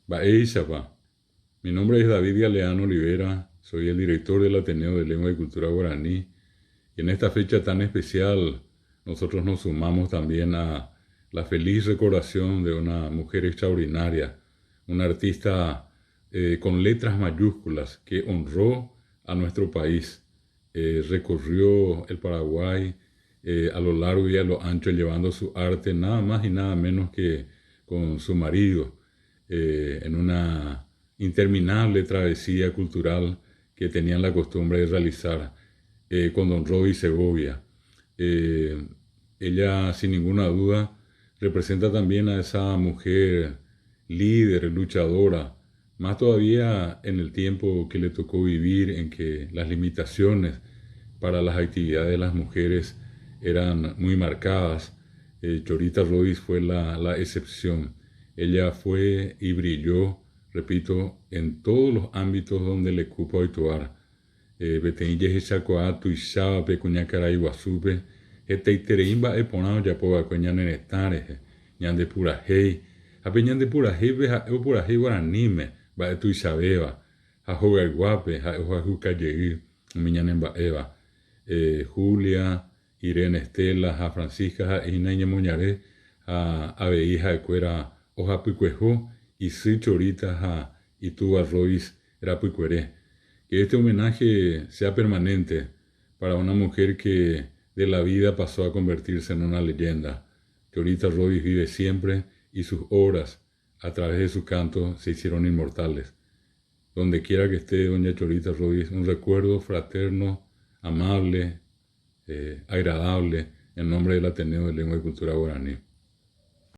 Baei Chapá. Mi nombre es David Galeano Olivera, soy el director del Ateneo de Lengua y Cultura Guaraní y en esta fecha tan especial nosotros nos sumamos también a la feliz recordación de una mujer extraordinaria, una artista con letras mayúsculas que honró a nuestro país. Recorrió el Paraguay a lo largo y a lo ancho llevando su arte nada más y nada menos que con su marido en una interminable travesía cultural que tenían la costumbre de realizar con don Roy Segovia. Eh, Ella, sin ninguna duda, representa también a esa mujer líder, luchadora, más todavía en el tiempo que le tocó vivir, en que las limitaciones para las actividades de las mujeres eran muy marcadas. Chorita Royce fue la excepción. Ella fue y brilló, repito, en todos los ámbitos donde le cupo actuar. Beteille Hechacoa, Tuixaba, Pecuñacara, Iguazupe, Eteitereimba, Eponao, Yapoa, Coñanenetares, Ñande Purajei, Apeñan de Purajei, Purajei Guaranime, Va Tuixabeba, Jajoga Guape, Jajuca Yeir, Miñanemba Eva, Julia, Irene Estela, a Francisca, a Inaña Moñaré, a Abeija de Cuera, Oja Picuejo, y Chorita, a Itúa Royce, era Picueré. Que este homenaje sea permanente para una mujer que de la vida pasó a convertirse en una leyenda. Chorita Royce vive siempre y sus obras, a través de su canto, se hicieron inmortales. Donde quiera que esté doña Chorita Royce, un recuerdo fraterno, amable, agradable, en nombre del Ateneo de Lengua y Cultura Guaraní.